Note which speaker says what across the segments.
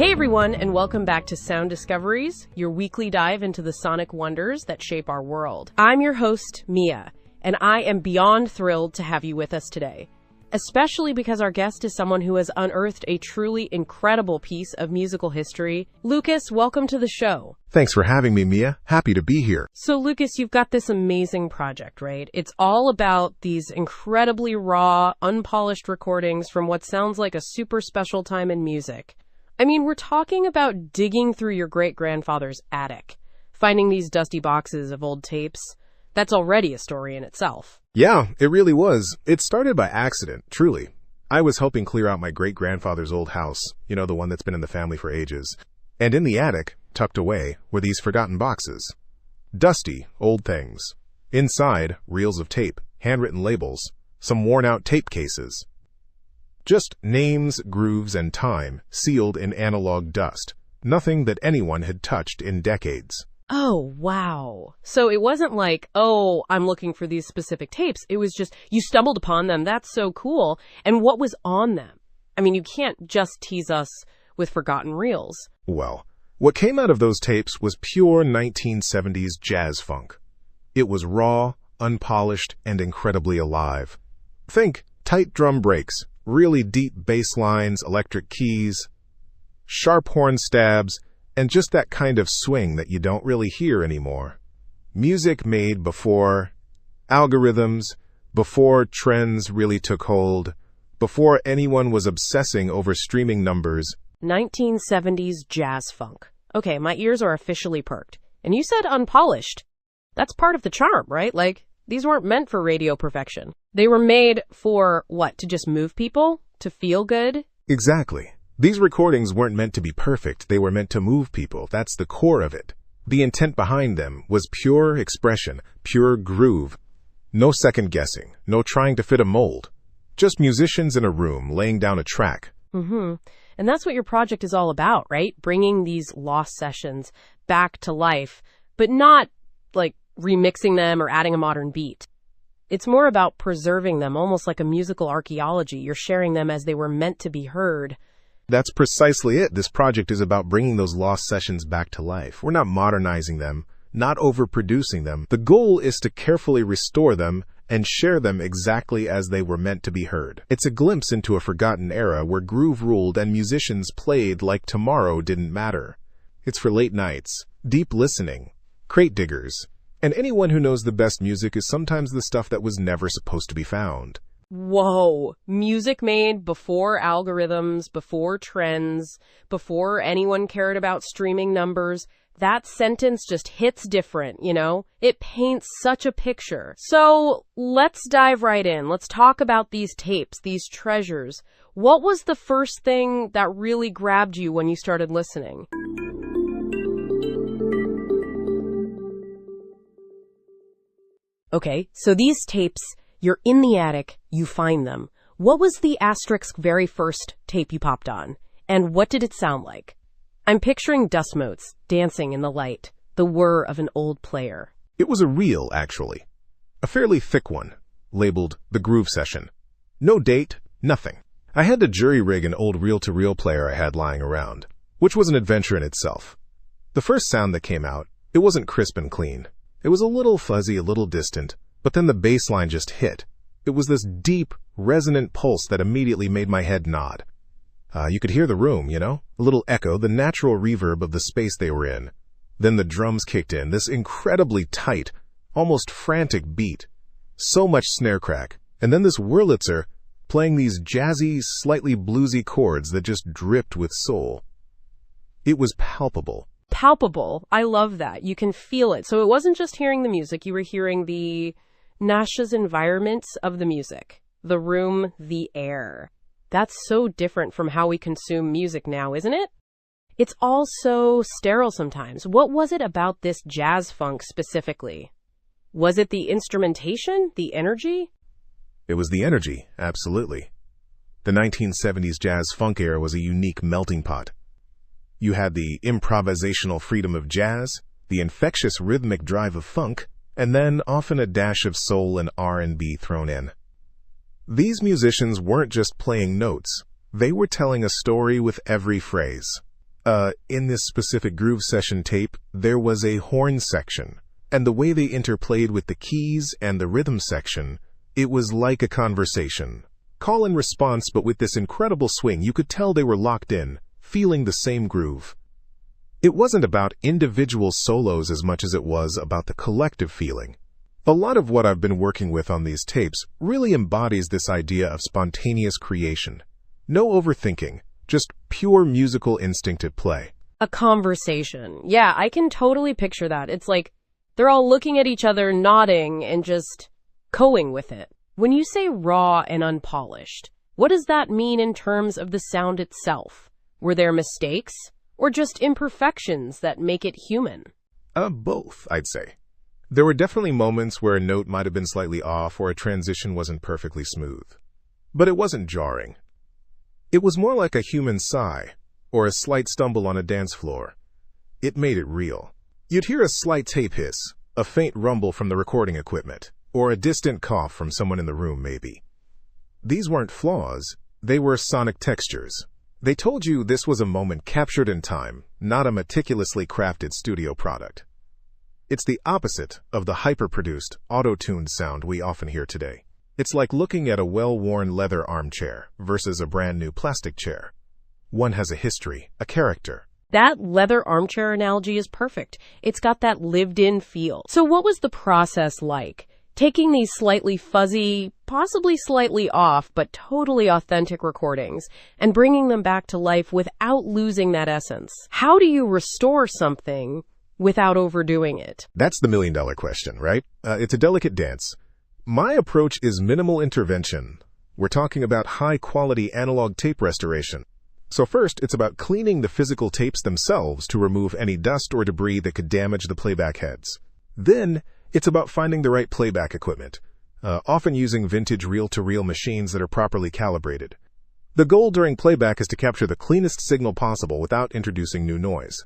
Speaker 1: Hey everyone, and welcome back to Sound Discoveries, your weekly dive into the sonic wonders that shape our world. I'm your host, Mia, and I am beyond thrilled to have you with us today, especially because our guest is someone who has unearthed a truly incredible piece of musical history. Lucas, welcome to the show.
Speaker 2: Thanks for having me, Mia. Happy to be here.
Speaker 1: So Lucas, you've got this amazing project, right? It's all about these incredibly raw, unpolished recordings from what sounds like a super special time in music. I mean, we're talking about digging through your great-grandfather's attic, finding these dusty boxes of old tapes. That's already a story in itself.
Speaker 2: Yeah, it really was. It started by accident, truly. I was helping clear out my great-grandfather's old house, the one that's been in the family for ages. And in the attic, tucked away, were these forgotten boxes. Dusty, old things. Inside, reels of tape, handwritten labels, some worn-out tape cases. Just names, grooves, and time, sealed in analog dust. Nothing that anyone had touched in decades.
Speaker 1: Oh, wow. So it wasn't like, oh, I'm looking for these specific tapes. It was just, you stumbled upon them. That's so cool. And what was on them? I mean, you can't just tease us with forgotten reels.
Speaker 2: Well, what came out of those tapes was pure 1970s jazz funk. It was raw, unpolished, and incredibly alive. Think tight drum breaks, really deep bass lines, electric keys, sharp horn stabs, and just that kind of swing that you don't really hear anymore. Music made before algorithms, before trends really took hold, before anyone was obsessing over streaming numbers.
Speaker 1: 1970s jazz funk. Okay, my ears are officially perked. And you said unpolished. That's part of the charm, right? Like, these weren't meant for radio perfection. They were made for, what, to just move people? To feel good?
Speaker 2: Exactly. These recordings weren't meant to be perfect. They were meant to move people. That's the core of it. The intent behind them was pure expression, pure groove. No second guessing, no trying to fit a mold. Just musicians in a room laying down a track.
Speaker 1: And that's what your project is all about, right? Bringing these lost sessions back to life, but not like remixing them or adding a modern beat. It's more about preserving them, almost like a musical archaeology. You're sharing them as they were meant to be heard.
Speaker 2: That's precisely it. This project is about bringing those lost sessions back to life. We're not modernizing them, not overproducing them. The goal is to carefully restore them and share them exactly as they were meant to be heard. It's a glimpse into a forgotten era where groove ruled and musicians played like tomorrow didn't matter. It's for late nights, deep listening, crate diggers, and anyone who knows the best music is sometimes the stuff that was never supposed to be found.
Speaker 1: Whoa, music made before algorithms, before trends, before anyone cared about streaming numbers. That sentence just hits different, It paints such a picture. So let's dive right in. Let's talk about these tapes, these treasures. What was the first thing that really grabbed you when you started listening? Okay, so these tapes, you're in the attic, you find them. What was the asterisk very first tape you popped on? And what did it sound like? I'm picturing dust motes dancing in the light, the whir of an old player.
Speaker 2: It was a reel, actually. A fairly thick one, labeled The Groove Session. No date, nothing. I had to jury-rig an old reel-to-reel player I had lying around, which was an adventure in itself. The first sound that came out, it wasn't crisp and clean. It was a little fuzzy, a little distant, but then the bass line just hit. It was this deep, resonant pulse that immediately made my head nod. You could hear the room, a little echo, the natural reverb of the space they were in. Then the drums kicked in, this incredibly tight, almost frantic beat. So much snare crack. And then this Wurlitzer playing these jazzy, slightly bluesy chords that just dripped with soul. It was palpable.
Speaker 1: Palpable. I love that. You can feel it. So it wasn't just hearing the music. You were hearing the Nash's environments of the music. The room, the air. That's so different from how we consume music now, isn't it? It's all so sterile sometimes. What was it about this jazz funk specifically? Was it the instrumentation? The energy?
Speaker 2: It was the energy, absolutely. The 1970s jazz funk era was a unique melting pot. You had the improvisational freedom of jazz, the infectious rhythmic drive of funk, and then often a dash of soul and R&B thrown in. These musicians weren't just playing notes. They were telling a story with every phrase. In this specific groove session tape, there was a horn section, and the way they interplayed with the keys and the rhythm section, it was like a conversation. Call and response, but with this incredible swing, you could tell they were locked in, feeling the same groove. It wasn't about individual solos as much as it was about the collective feeling. A lot of what I've been working with on these tapes really embodies this idea of spontaneous creation. No overthinking, just pure musical instinct at play.
Speaker 1: A conversation. Yeah, I can totally picture that. It's like they're all looking at each other, nodding, and just going with it. When you say raw and unpolished, what does that mean in terms of the sound itself? Were there mistakes, or just imperfections that make it human?
Speaker 2: Both, I'd say. There were definitely moments where a note might have been slightly off or a transition wasn't perfectly smooth. But it wasn't jarring. It was more like a human sigh, or a slight stumble on a dance floor. It made it real. You'd hear a slight tape hiss, a faint rumble from the recording equipment, or a distant cough from someone in the room, maybe. These weren't flaws, they were sonic textures. They told you this was a moment captured in time, not a meticulously crafted studio product. It's the opposite of the hyper-produced, auto-tuned sound we often hear today. It's like looking at a well-worn leather armchair versus a brand-new plastic chair. One has a history, a character.
Speaker 1: That leather armchair analogy is perfect. It's got that lived-in feel. So what was the process like? Taking these slightly fuzzy, possibly slightly off, but totally authentic recordings and bringing them back to life without losing that essence. How do you restore something without overdoing it?
Speaker 2: That's the million-dollar question, right? It's a delicate dance. My approach is minimal intervention. We're talking about high-quality analog tape restoration. So first, it's about cleaning the physical tapes themselves to remove any dust or debris that could damage the playback heads. Then, it's about finding the right playback equipment, often using vintage reel-to-reel machines that are properly calibrated. The goal during playback is to capture the cleanest signal possible without introducing new noise.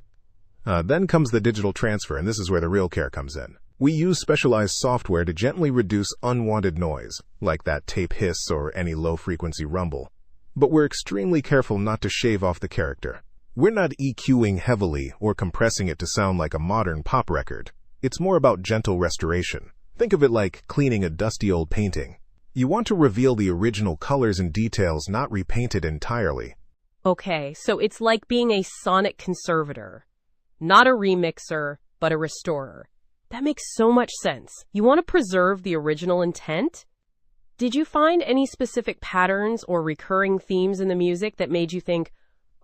Speaker 2: Then comes the digital transfer, and this is where the real care comes in. We use specialized software to gently reduce unwanted noise, like that tape hiss or any low-frequency rumble. But we're extremely careful not to shave off the character. We're not EQing heavily or compressing it to sound like a modern pop record. It's more about gentle restoration. Think of it like cleaning a dusty old painting. You want to reveal the original colors and details, not repaint it entirely.
Speaker 1: Okay, so it's like being a sonic conservator. Not a remixer, but a restorer. That makes so much sense. You want to preserve the original intent? Did you find any specific patterns or recurring themes in the music that made you think,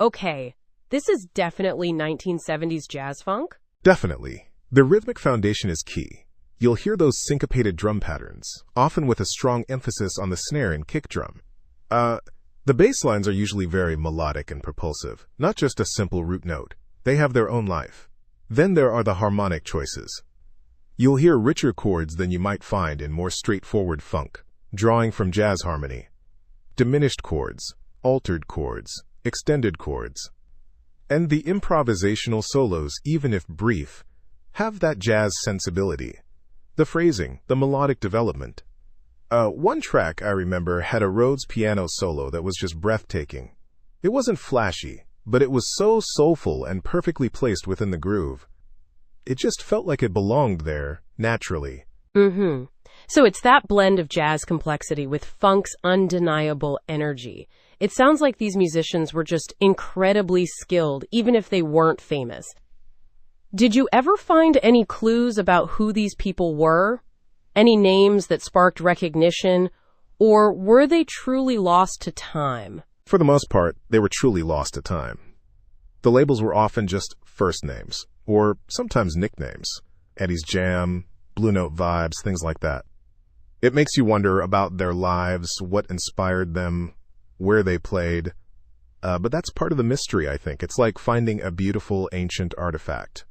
Speaker 1: okay, this is definitely 1970s jazz funk?
Speaker 2: Definitely. The rhythmic foundation is key. You'll hear those syncopated drum patterns, often with a strong emphasis on the snare and kick drum. The bass lines are usually very melodic and propulsive, not just a simple root note. They have their own life. Then there are the harmonic choices. You'll hear richer chords than you might find in more straightforward funk, drawing from jazz harmony. Diminished chords, altered chords, extended chords. And the improvisational solos, even if brief, have that jazz sensibility. The phrasing, the melodic development. One track I remember had a Rhodes piano solo that was just breathtaking. It wasn't flashy, but it was so soulful and perfectly placed within the groove. It just felt like it belonged there, naturally.
Speaker 1: So it's that blend of jazz complexity with funk's undeniable energy. It sounds like these musicians were just incredibly skilled, even if they weren't famous. Did you ever find any clues about who these people were? Any names that sparked recognition? Or were they truly lost to time?
Speaker 2: For the most part, they were truly lost to time. The labels were often just first names, or sometimes nicknames. Eddie's Jam, Blue Note Vibes, things like that. It makes you wonder about their lives, what inspired them, where they played. But that's part of the mystery, I think. It's like finding a beautiful ancient artifact.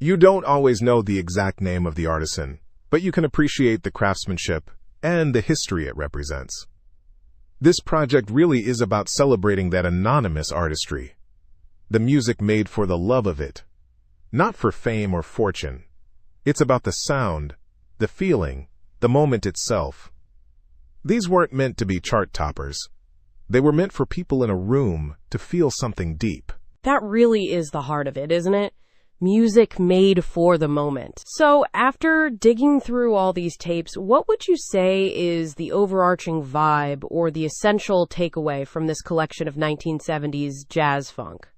Speaker 2: You don't always know the exact name of the artisan, but you can appreciate the craftsmanship and the history it represents. This project really is about celebrating that anonymous artistry, the music made for the love of it, not for fame or fortune. It's about the sound, the feeling, the moment itself. These weren't meant to be chart toppers. They were meant for people in a room to feel something deep.
Speaker 1: That really is the heart of it, isn't it? Music made for the moment. So after digging through all these tapes, what would you say is the overarching vibe or the essential takeaway from this collection of 1970s jazz funk?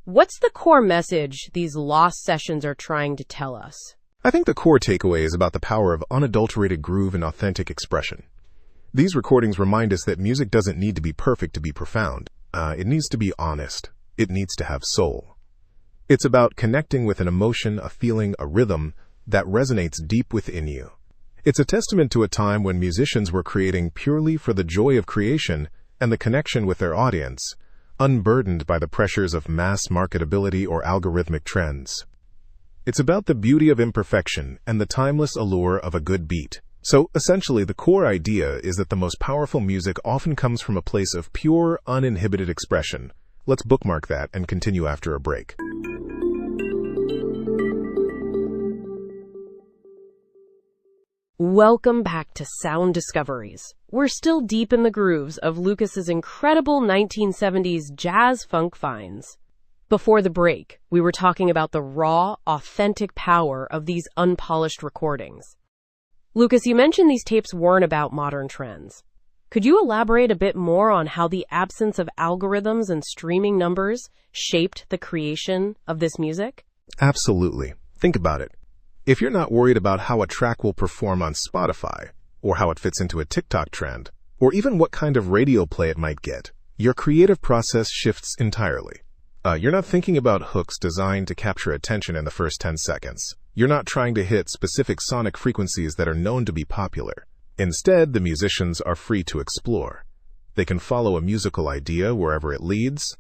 Speaker 1: What's the core message these lost sessions are trying to tell us?
Speaker 2: I think the core takeaway is about the power of unadulterated groove and authentic expression. These recordings remind us that music doesn't need to be perfect to be profound. It needs to be honest. It needs to have soul. It's about connecting with an emotion, a feeling, a rhythm that resonates deep within you. It's a testament to a time when musicians were creating purely for the joy of creation and the connection with their audience, unburdened by the pressures of mass marketability or algorithmic trends. It's about the beauty of imperfection and the timeless allure of a good beat. So, essentially, the core idea is that the most powerful music often comes from a place of pure, uninhibited expression. Let's bookmark that and continue after a break.
Speaker 1: Welcome back to Sound Discoveries. We're still deep in the grooves of Lucas's incredible 1970s jazz funk finds. Before the break, we were talking about the raw, authentic power of these unpolished recordings. Lucas, you mentioned these tapes weren't about modern trends. Could you elaborate a bit more on how the absence of algorithms and streaming numbers shaped the creation of this music?
Speaker 2: Absolutely. Think about it. If you're not worried about how a track will perform on Spotify, or how it fits into a TikTok trend, or even what kind of radio play it might get, your creative process shifts entirely. You're not thinking about hooks designed to capture attention in the first 10 seconds. You're not trying to hit specific sonic frequencies that are known to be popular. Instead, the musicians are free to explore. They can follow a musical idea wherever it leads.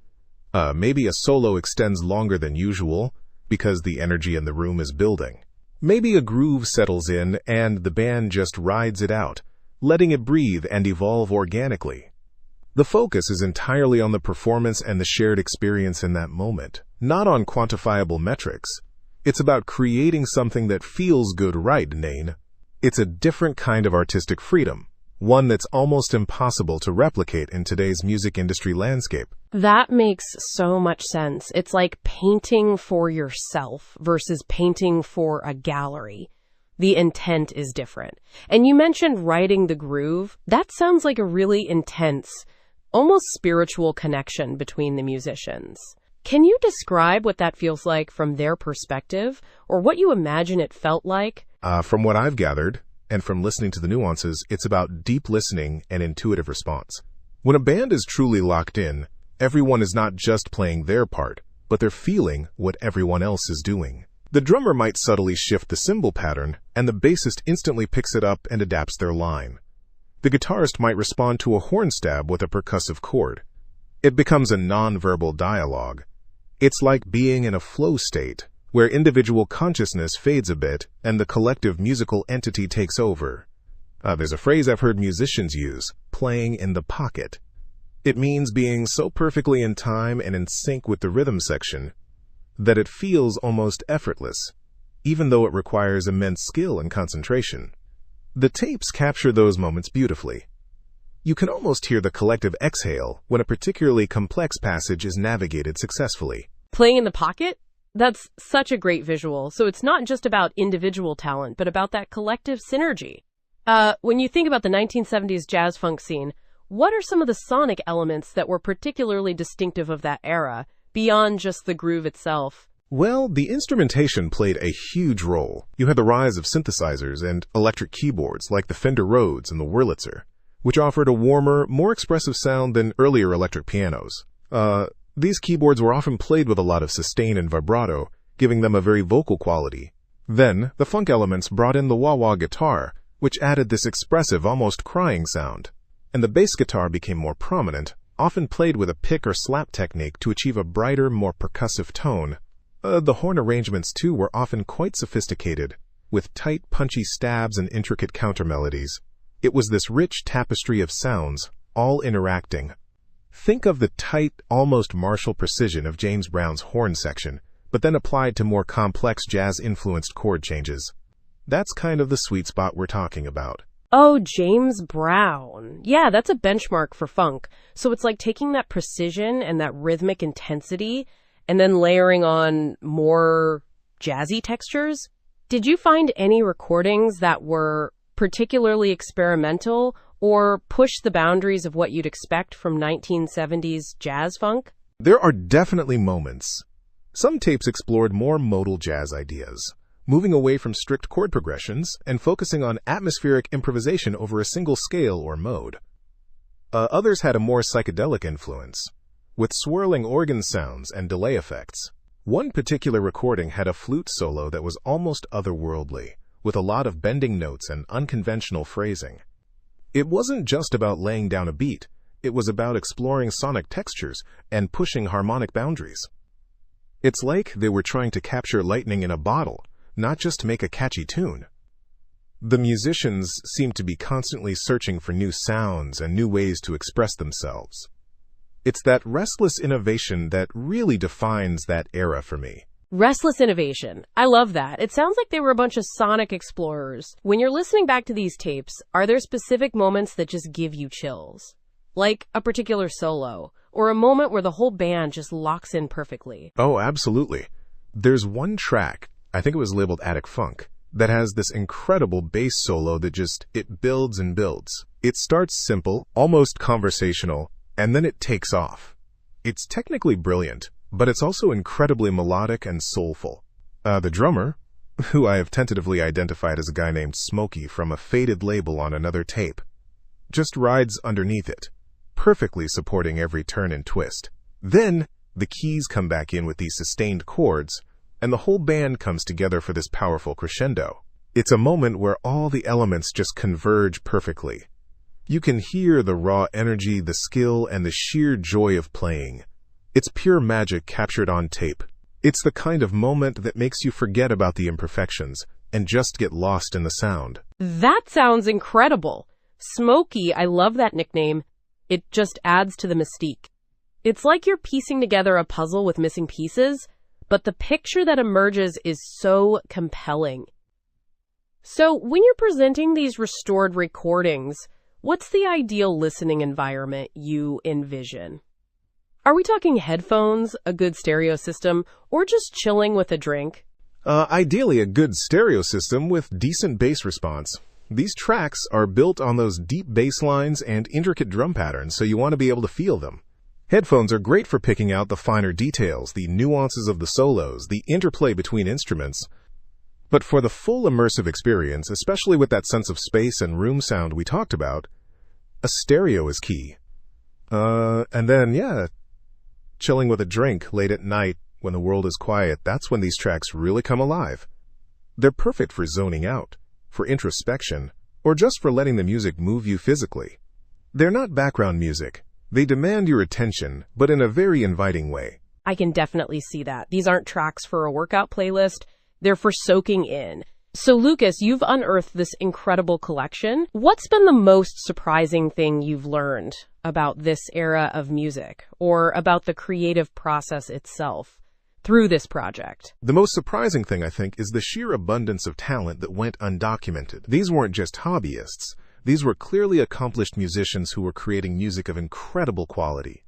Speaker 2: Maybe a solo extends longer than usual because the energy in the room is building. Maybe a groove settles in and the band just rides it out, letting it breathe and evolve organically. The focus is entirely on the performance and the shared experience in that moment, not on quantifiable metrics. It's about creating something that feels good, right, Nain? It's a different kind of artistic freedom, one that's almost impossible to replicate in today's music industry landscape.
Speaker 1: That makes so much sense. It's like painting for yourself versus painting for a gallery. The intent is different. And you mentioned writing the groove. That sounds like a really intense, almost spiritual connection between the musicians. Can you describe what that feels like from their perspective, or what you imagine it felt like?
Speaker 2: From what I've gathered, and from listening to the nuances, it's about deep listening and intuitive response. When a band is truly locked in, everyone is not just playing their part, but they're feeling what everyone else is doing. The drummer might subtly shift the cymbal pattern, and the bassist instantly picks it up and adapts their line. The guitarist might respond to a horn stab with a percussive chord. It becomes a non-verbal dialogue. It's like being in a flow state, where individual consciousness fades a bit and the collective musical entity takes over. There's a phrase I've heard musicians use, playing in the pocket. It means being so perfectly in time and in sync with the rhythm section that it feels almost effortless, even though it requires immense skill and concentration. The tapes capture those moments beautifully. You can almost hear the collective exhale when a particularly complex passage is navigated successfully.
Speaker 1: Playing in the pocket? That's such a great visual. So it's not just about individual talent, but about that collective synergy. When you think about the 1970s jazz funk scene, what are some of the sonic elements that were particularly distinctive of that era, beyond just the groove itself?
Speaker 2: Well, the instrumentation played a huge role. You had the rise of synthesizers and electric keyboards like the Fender Rhodes and the Wurlitzer, which offered a warmer, more expressive sound than earlier electric pianos. These keyboards were often played with a lot of sustain and vibrato, giving them a very vocal quality. Then, the funk elements brought in the wah-wah guitar, which added this expressive, almost crying sound. And the bass guitar became more prominent, often played with a pick or slap technique to achieve a brighter, more percussive tone. The horn arrangements, too, were often quite sophisticated, with tight, punchy stabs and intricate countermelodies. It was this rich tapestry of sounds, all interacting. Think of the tight, almost martial precision of James Brown's horn section, but then applied to more complex jazz-influenced chord changes. That's kind of the sweet spot we're talking about.
Speaker 1: Oh, James Brown. Yeah, that's a benchmark for funk. So it's like taking that precision and that rhythmic intensity and then layering on more jazzy textures. Did you find any recordings that were particularly experimental or pushed the boundaries of what you'd expect from 1970s jazz funk?
Speaker 2: There are definitely moments. Some tapes explored more modal jazz ideas, moving away from strict chord progressions and focusing on atmospheric improvisation over a single scale or mode. Others had a more psychedelic influence, with swirling organ sounds and delay effects. One particular recording had a flute solo that was almost otherworldly, with a lot of bending notes and unconventional phrasing. It wasn't just about laying down a beat, it was about exploring sonic textures and pushing harmonic boundaries. It's like they were trying to capture lightning in a bottle, not just make a catchy tune. The musicians seemed to be constantly searching for new sounds and new ways to express themselves. It's that restless innovation that really defines that era for me.
Speaker 1: Restless innovation. I love that. It sounds like they were a bunch of sonic explorers. When you're listening back to these tapes, are there specific moments that just give you chills? Like a particular solo, or a moment where the whole band just locks in perfectly?
Speaker 2: Oh, absolutely. There's one track, I think it was labeled Attic Funk, that has this incredible bass solo that it builds and builds. It starts simple, almost conversational, and then it takes off. It's technically brilliant, but it's also incredibly melodic and soulful. The drummer, who I have tentatively identified as a guy named Smokey from a faded label on another tape, just rides underneath it, perfectly supporting every turn and twist. Then, the keys come back in with these sustained chords, and the whole band comes together for this powerful crescendo. It's a moment where all the elements just converge perfectly. You can hear the raw energy, the skill, and the sheer joy of playing. It's pure magic captured on tape. It's the kind of moment that makes you forget about the imperfections and just get lost in the sound.
Speaker 1: That sounds incredible. Smokey, I love that nickname. It just adds to the mystique. It's like you're piecing together a puzzle with missing pieces, but the picture that emerges is so compelling. So, when you're presenting these restored recordings, what's the ideal listening environment you envision? Are we talking headphones, a good stereo system, or just chilling with a drink?
Speaker 2: Ideally a good stereo system with decent bass response. These tracks are built on those deep bass lines and intricate drum patterns, so you want to be able to feel them. Headphones are great for picking out the finer details, the nuances of the solos, the interplay between instruments. But for the full immersive experience, especially with that sense of space and room sound we talked about, a stereo is key. And then, chilling with a drink late at night when the world is quiet, that's when these tracks really come alive. They're perfect for zoning out, for introspection, or just for letting the music move you physically. They're not background music. They demand your attention, but in a very inviting way.
Speaker 1: I can definitely see that. These aren't tracks for a workout playlist. They're for soaking in. So, Lucas, you've unearthed this incredible collection. What's been the most surprising thing you've learned about this era of music, or about the creative process itself, through this project?
Speaker 2: The most surprising thing, I think, is the sheer abundance of talent that went undocumented. These weren't just hobbyists. These were clearly accomplished musicians who were creating music of incredible quality.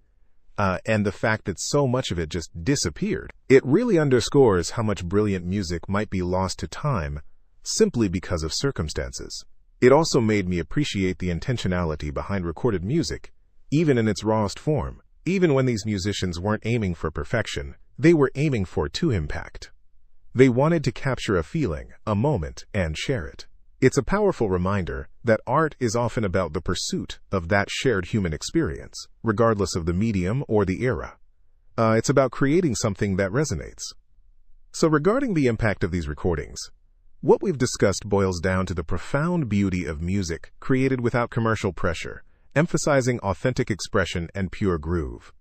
Speaker 2: And the fact that so much of it just disappeared. It really underscores how much brilliant music might be lost to time simply because of circumstances. It also made me appreciate the intentionality behind recorded music, even in its rawest form. Even when these musicians weren't aiming for perfection, they were aiming for to impact. They wanted to capture a feeling, a moment, and share it. It's a powerful reminder that art is often about the pursuit of that shared human experience, regardless of the medium or the era. It's about creating something that resonates. So regarding the impact of these recordings, what we've discussed boils down to the profound beauty of music created without commercial pressure, emphasizing authentic expression and pure groove.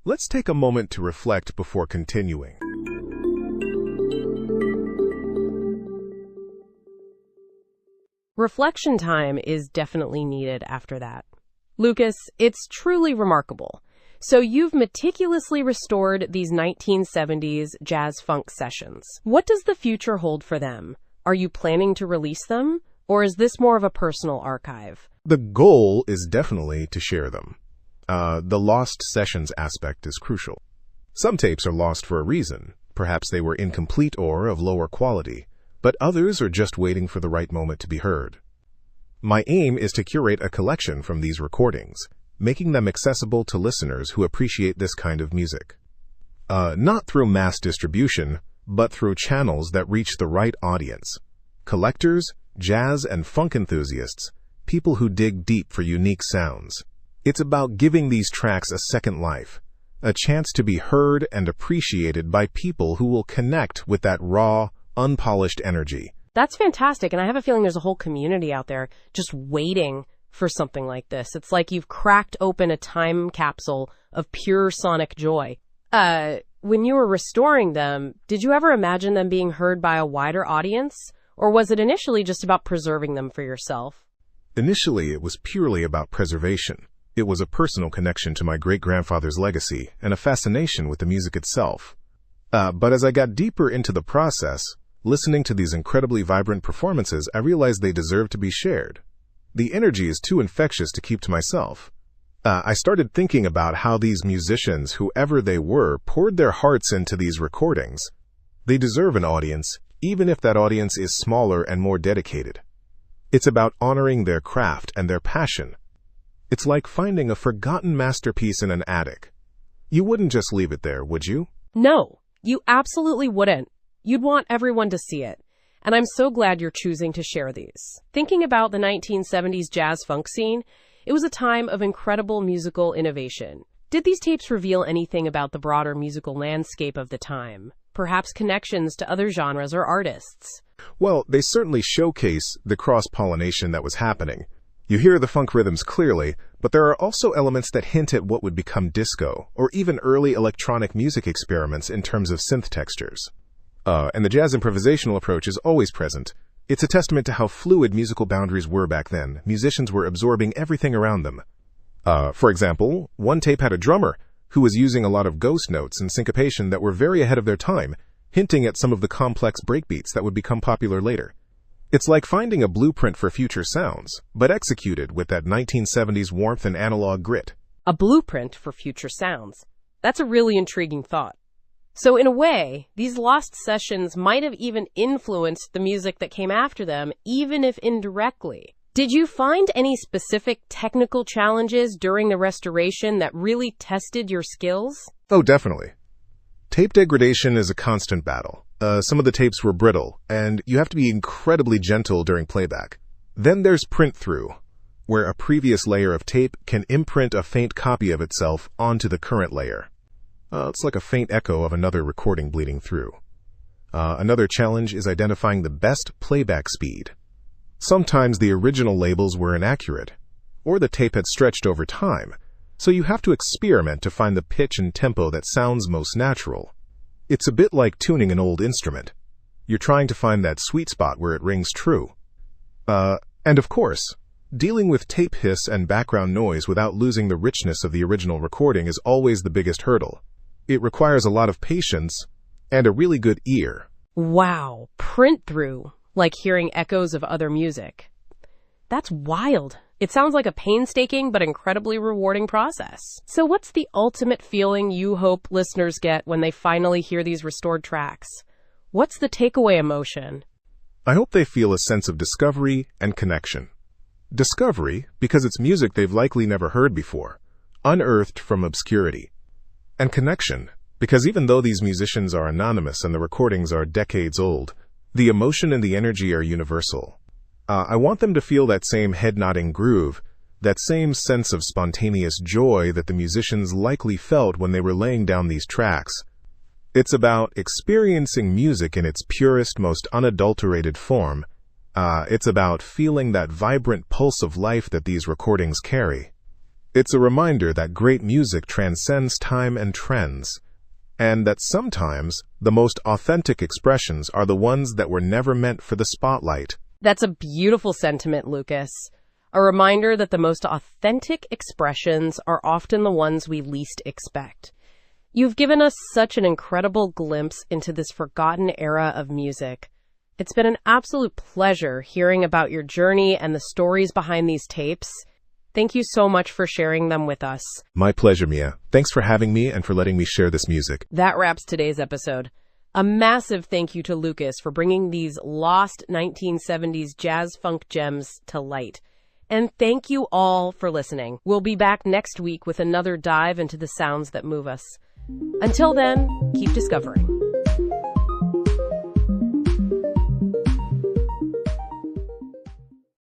Speaker 2: Let's take a moment to reflect before continuing.
Speaker 1: Reflection time is definitely needed after that. Lucas, it's truly remarkable. So you've meticulously restored these 1970s jazz funk sessions. What does the future hold for them? Are you planning to release them? Or is this more of a personal archive?
Speaker 2: The goal is definitely to share them. The lost sessions aspect is crucial. Some tapes are lost for a reason. Perhaps they were incomplete or of lower quality, but others are just waiting for the right moment to be heard. My aim is to curate a collection from these recordings, making them accessible to listeners who appreciate this kind of music. Not through mass distribution, but through channels that reach the right audience. Collectors, jazz and funk enthusiasts, people who dig deep for unique sounds. It's about giving these tracks a second life, a chance to be heard and appreciated by people who will connect with that raw, unpolished energy.
Speaker 1: That's fantastic, and I have a feeling there's a whole community out there just waiting for something like this. It's like you've cracked open a time capsule of pure sonic joy. When you were restoring them, did you ever imagine them being heard by a wider audience, or was it initially just about preserving them for yourself?
Speaker 2: Initially, it was purely about preservation. It was a personal connection to my great-grandfather's legacy and a fascination with the music itself. But as I got deeper into the process, listening to these incredibly vibrant performances, I realized they deserve to be shared. The energy is too infectious to keep to myself. I started thinking about how these musicians, whoever they were, poured their hearts into these recordings. They deserve an audience, even if that audience is smaller and more dedicated. It's about honoring their craft and their passion. It's like finding a forgotten masterpiece in an attic. You wouldn't just leave it there, would you?
Speaker 1: No, you absolutely wouldn't. You'd want everyone to see it. And I'm so glad you're choosing to share these. Thinking about the 1970s jazz funk scene, it was a time of incredible musical innovation. Did these tapes reveal anything about the broader musical landscape of the time? Perhaps connections to other genres or artists?
Speaker 2: Well, they certainly showcase the cross-pollination that was happening. You hear the funk rhythms clearly, but there are also elements that hint at what would become disco, or even early electronic music experiments in terms of synth textures. And the jazz improvisational approach is always present. It's a testament to how fluid musical boundaries were back then. Musicians were absorbing everything around them. For example, one tape had a drummer who was using a lot of ghost notes and syncopation that were very ahead of their time, hinting at some of the complex breakbeats that would become popular later. It's like finding a blueprint for future sounds, but executed with that 1970s warmth and analog grit.
Speaker 1: A blueprint for future sounds. That's a really intriguing thought. So in a way, these lost sessions might have even influenced the music that came after them, even if indirectly. Did you find any specific technical challenges during the restoration that really tested your skills?
Speaker 2: Oh, definitely. Tape degradation is a constant battle. Some of the tapes were brittle, and you have to be incredibly gentle during playback. Then there's print-through, where a previous layer of tape can imprint a faint copy of itself onto the current layer. It's like a faint echo of another recording bleeding through. Another challenge is identifying the best playback speed. Sometimes the original labels were inaccurate, or the tape had stretched over time, so you have to experiment to find the pitch and tempo that sounds most natural. It's a bit like tuning an old instrument. You're trying to find that sweet spot where it rings true. And of course, dealing with tape hiss and background noise without losing the richness of the original recording is always the biggest hurdle. It requires a lot of patience and a really good ear.
Speaker 1: Wow, print through, like hearing echoes of other music. That's wild. It sounds like a painstaking but incredibly rewarding process. So what's the ultimate feeling you hope listeners get when they finally hear these restored tracks? What's the takeaway emotion?
Speaker 2: I hope they feel a sense of discovery and connection. Discovery, because it's music they've likely never heard before, unearthed from obscurity. And connection, because even though these musicians are anonymous and the recordings are decades old, the emotion and the energy are universal. I want them to feel that same head-nodding groove, that same sense of spontaneous joy that the musicians likely felt when they were laying down these tracks. It's about experiencing music in its purest, most unadulterated form. It's about feeling that vibrant pulse of life that these recordings carry. It's a reminder that great music transcends time and trends, and that sometimes the most authentic expressions are the ones that were never meant for the spotlight.
Speaker 1: That's a beautiful sentiment, Lucas. A reminder that the most authentic expressions are often the ones we least expect. You've given us such an incredible glimpse into this forgotten era of music. It's been an absolute pleasure hearing about your journey and the stories behind these tapes. Thank you so much for sharing them with us.
Speaker 2: My pleasure, Mia. Thanks for having me and for letting me share this music.
Speaker 1: That wraps today's episode. A massive thank you to Lucas for bringing these lost 1970s jazz funk gems to light. And thank you all for listening. We'll be back next week with another dive into the sounds that move us. Until then, keep discovering.